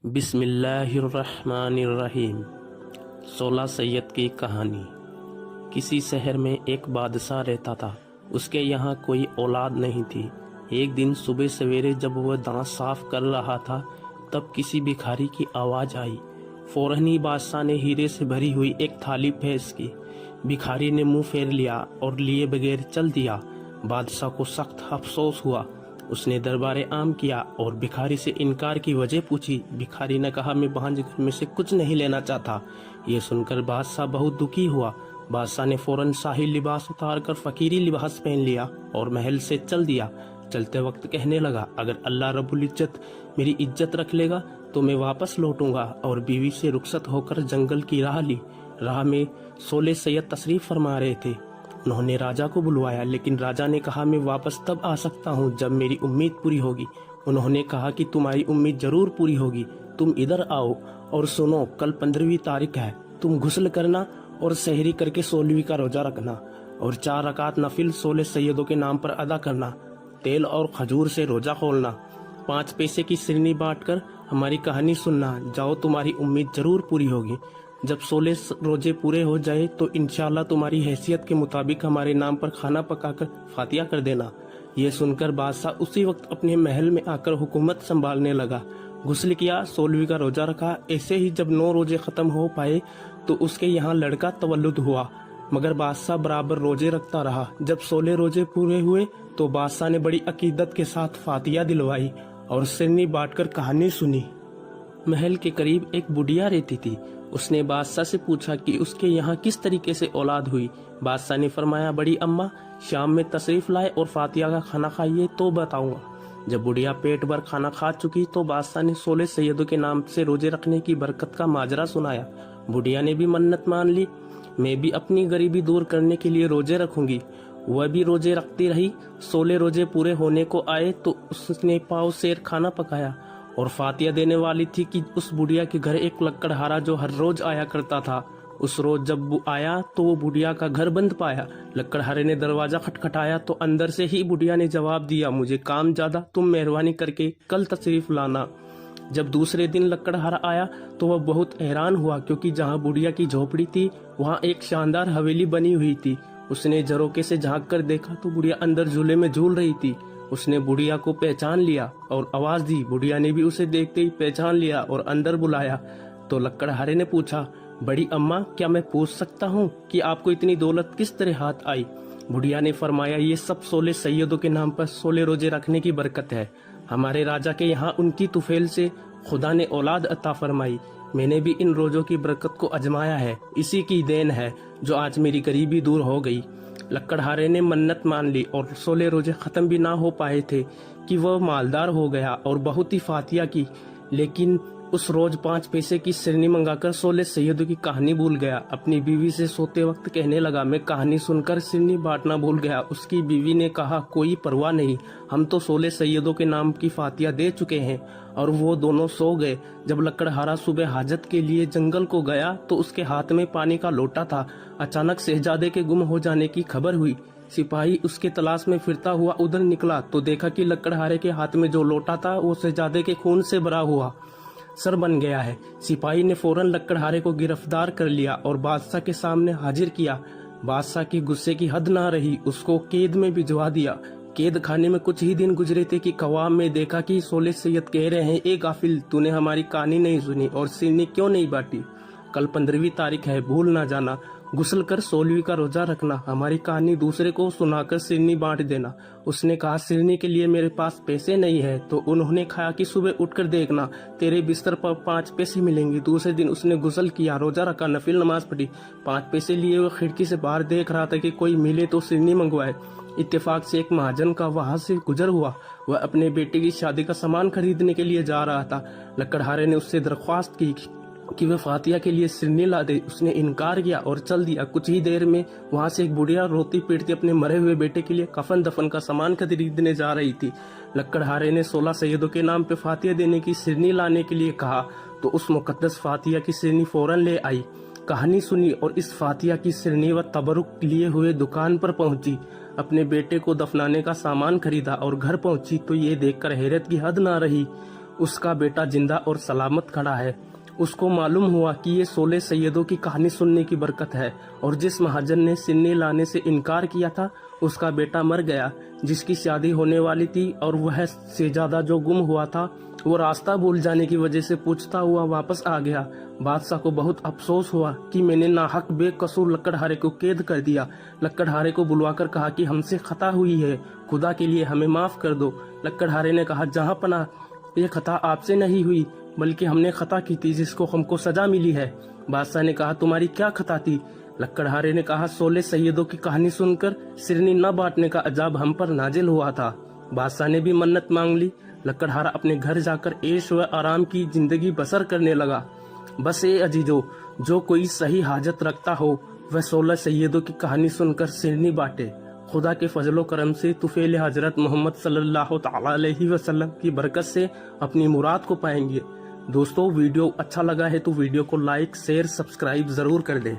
بسم اللہ الرحمن الرحیم 16 سید کی کہانی۔ کسی شہر میں ایک بادشاہ رہتا تھا۔ اس کے یہاں کوئی اولاد نہیں تھی۔ ایک دن صبح سویرے جب وہ دانت صاف کر رہا تھا تب کسی بھکاری کی آواز آئی۔ فوراً ہی بادشاہ نے ہیرے سے بھری ہوئی ایک تھالی پیش کی۔ بھکاری نے منہ پھیر لیا اور لیے بغیر چل دیا۔ بادشاہ کو سخت افسوس ہوا۔ اس نے دربار عام کیا اور بھکاری سے انکار کی وجہ پوچھی۔ بھکاری نے کہا، میں بھانج گھر میں سے کچھ نہیں لینا چاہتا۔ یہ سن کر بادشاہ بہت دکھی ہوا۔ بادشاہ نے فوراً شاہی لباس اتار کر فقیری لباس پہن لیا اور محل سے چل دیا۔ چلتے وقت کہنے لگا، اگر اللہ رب العزت میری عزت رکھ لے گا تو میں واپس لوٹوں گا، اور بیوی سے رخصت ہو کر جنگل کی راہ لی۔ راہ میں 16 سید تشریف فرما رہے تھے۔ انہوں نے راجا کو بلوایا، لیکن راجا نے کہا، میں واپس تب آ سکتا ہوں جب میری امید پوری ہوگی۔ انہوں نے کہا کہ تمہاری امید ضرور پوری ہوگی، تم ادھر آؤ اور سنو، کل 15ویں تاریخ ہے۔ تم غسل کرنا اور سحری کر کے 16ویں کا روزہ رکھنا اور 4 رکعت نفل 16 سیدوں کے نام پر ادا کرنا۔ تیل اور کھجور سے روزہ کھولنا۔ 5 پیسے کی سرنی بانٹ کر ہماری کہانی سننا۔ جاؤ، تمہاری امید ضرور پوری ہوگی۔ جب 16 روزے پورے ہو جائے تو انشاءاللہ تمہاری حیثیت کے مطابق ہمارے نام پر کھانا پکا کر فاتحہ کر دینا۔ یہ سن کر بادشاہ اسی وقت اپنے محل میں آ کر حکومت سنبھالنے لگا۔ غسل کیا، 16ویں کا روزہ رکھا۔ ایسے ہی جب 9 روزے ختم ہو پائے تو اس کے یہاں لڑکا تولد ہوا، مگر بادشاہ برابر روزے رکھتا رہا۔ جب 16 روزے پورے ہوئے تو بادشاہ نے بڑی عقیدت کے ساتھ فاتحہ دلوائی اور سرنی بانٹ کر کہانی سنی۔ محل کے قریب ایک بڑھیا رہتی تھی۔ اس نے بادشاہ سے پوچھا کہ اس کے یہاں کس طریقے سے اولاد ہوئی۔ بادشاہ نے فرمایا، بڑی اماں شام میں تشریف لائے اور فاتحہ کا کھانا کھائیے تو بتاؤں گا۔ جب بڑھیا پیٹ بھر کھانا کھا چکی تو بادشاہ نے 16 سیدوں کے نام سے روزے رکھنے کی برکت کا ماجرا سنایا۔ بڑھیا نے بھی منت مان لی، میں بھی اپنی غریبی دور کرنے کے لیے روزے رکھوں گی۔ وہ بھی روزے رکھتی رہی۔ 16 روزے پورے ہونے کو آئے تو اس نے پاؤ سیر کھانا پکایا اور فاتحہ دینے والی تھی کہ اس بڑھیا کے گھر ایک لکڑہارا جو ہر روز آیا کرتا تھا۔ اس روز جب وہ آیا تو وہ بڑھیا کا گھر بند پایا۔ لکڑہارے نے دروازہ کھٹکھٹایا تو اندر سے ہی بڑھیا نے جواب دیا، مجھے کام زیادہ، تم مہربانی کر کے کل تشریف لانا۔ جب دوسرے دن لکڑہارا آیا تو وہ بہت حیران ہوا، کیونکہ جہاں بڑھیا کی جھوپڑی تھی وہاں ایک شاندار حویلی بنی ہوئی تھی۔ اس نے جھروکے سے جھانک کر دیکھا تو بڑھیا اندر جھولے میں جھول رہی تھی۔ اس نے بڑھیا کو پہچان لیا اور آواز دی۔ بڑھیا نے بھی اسے دیکھتے ہی پہچان لیا اور اندر بلایا تو لکڑہارے نے پوچھا، بڑی اماں کیا میں پوچھ سکتا ہوں کہ آپ کو اتنی دولت کس طرح ہاتھ آئی؟ بڑھیا نے فرمایا، یہ سب 16 سیدوں کے نام پر 16 روزے رکھنے کی برکت ہے۔ ہمارے راجا کے یہاں ان کی طفیل سے خدا نے اولاد عطا فرمائی۔ میں نے بھی ان روزوں کی برکت کو آزمایا ہے، اسی کی دین ہے جو آج میری غریبی دور ہو گئی۔ لکڑہارے نے منت مان لی اور 16 روزے ختم بھی نہ ہو پائے تھے کہ وہ مالدار ہو گیا اور بہت ہی فاتحہ کی، لیکن اس روز 5 پیسے کی سرنی منگا کر 16 سیدوں کی کہانی بھول گیا۔ اپنی بیوی سے سوتے وقت کہنے لگا، میں کہانی سن کر سرنی بانٹنا بھول گیا۔ اس کی بیوی نے کہا، کوئی پرواہ نہیں، ہم تو 16 سیدوں کے نام کی فاتحہ دے چکے ہیں۔ اور وہ دونوں سو گئے۔ جب لکڑہارا صبح حاجت کے لیے جنگل کو گیا تو اس کے ہاتھ میں پانی کا لوٹا تھا۔ اچانک شہزادے کے گم ہو جانے کی خبر ہوئی۔ سپاہی اس کے تلاش میں پھرتا ہوا ادھر نکلا تو دیکھا کہ لکڑہارے کے ہاتھ میں جو لوٹا تھا وہ شہزادے کے خون سے بھرا ہوا سر بن گیا ہے۔ سپاہی نے فوراً لکڑہارے کو گرفتار کر لیا اور بادشاہ کے سامنے حاضر کیا۔ بادشاہ کی غصے کی حد نہ رہی، اس کو قید میں بھجوا دیا۔ قید خانے میں کچھ ہی دن گزرے تھے کہ قوام میں دیکھا کہ 16 سید کہہ رہے ہیں، اے غافل، تو نے ہماری کہانی نہیں سنی اور سرنی کیوں نہیں بانٹی؟ کل 15ویں تاریخ ہے، بھول نہ جانا۔ غسل کر 16ویں کا روزہ رکھنا، ہماری کہانی دوسرے کو سنا کر سرنی بانٹ دینا۔ اس نے کہا، سرنی کے لیے میرے پاس پیسے نہیں ہے۔ تو انہوں نے کہا کہ صبح اٹھ کر دیکھنا، تیرے بستر پر 5 پیسے ملیں گے۔ دوسرے دن اس نے غسل کیا، روزہ رکھا، نفل نماز پڑھی۔ 5 پیسے لیے وہ کھڑکی سے باہر دیکھ رہا تھا کہ کوئی ملے تو سرنی منگوائے۔ اتفاق سے ایک مہاجن کا وہاں سے گزر ہوا۔ وہ اپنے بیٹے کی شادی کا سامان خریدنے کے لیے جا رہا تھا۔ لکڑہارے نے اس سے درخواست کی کہ وہ فاتحہ کے لیے سرنی لا دے۔ اس نے انکار کیا اور چل دیا۔ کچھ ہی دیر میں وہاں سے ایک بڑھیا روتی پیٹتی اپنے مرے ہوئے بیٹے کے لیے کفن دفن کا سامان خریدنے جا رہی تھی۔ لکڑہارے نے 16 سیدوں کے نام پہ فاتحہ دینے کی سرنی لانے کے لیے کہا تو اس مقدس فاتحہ کی سرنی فوراً لے آئی۔ کہانی سنی اور اس فاتحہ کی سرنی و تبرک لیے ہوئے دکان پر پہنچی۔ اپنے بیٹے کو دفنانے کا سامان خریدا اور گھر پہنچی تو یہ دیکھ کر حیرت کی حد نہ رہی۔ اس کا بیٹا زندہ اور سلامت کھڑا ہے۔ اس کو معلوم ہوا کہ یہ 16 سیدوں کی کہانی سننے کی برکت ہے، اور جس مہاجن نے سننے لانے سے انکار کیا تھا اس کا بیٹا مر گیا، جس کی شادی ہونے والی تھی، اور وہ شہزادہ جو گم ہوا تھا وہ راستہ بھول جانے کی وجہ سے پوچھتا ہوا واپس آ گیا۔ بادشاہ کو بہت افسوس ہوا کہ میں نے ناحق بے قصور لکڑہارے کو قید کر دیا۔ لکڑہارے کو بلوا کر کہا کہ ہم سے خطا ہوئی ہے، خدا کے لیے ہمیں معاف کر دو۔ لکڑہارے نے کہا جہاں پناہ، یہ خطا آپ سے نہیں ہوئی بلکہ ہم نے خطا کی تھی جس کو ہم کو سزا ملی ہے۔ بادشاہ نے کہا تمہاری کیا خطا تھی؟ لکڑہارے نے کہا 16 سیدوں کی کہانی سن کر سرنی نہ بانٹنے کا عذاب ہم پر نازل ہوا تھا۔ بادشاہ نے بھی منت مانگ لی۔ لکڑہارا اپنے گھر جا کر عیش و آرام کی زندگی بسر کرنے لگا۔ بس اے عزیزو، جو کوئی صحیح حاجت رکھتا ہو وہ 16 سیدوں کی کہانی سن کر سرنی بانٹے۔ خدا کے فضل و کرم سے طفیل حضرت محمد صلی اللہ تعالی علیہ وسلم کی برکت سے اپنی مراد کو پائیں گے۔ دوستو، ویڈیو اچھا لگا ہے تو ویڈیو کو لائک، شیئر، سبسکرائب ضرور کر دیں۔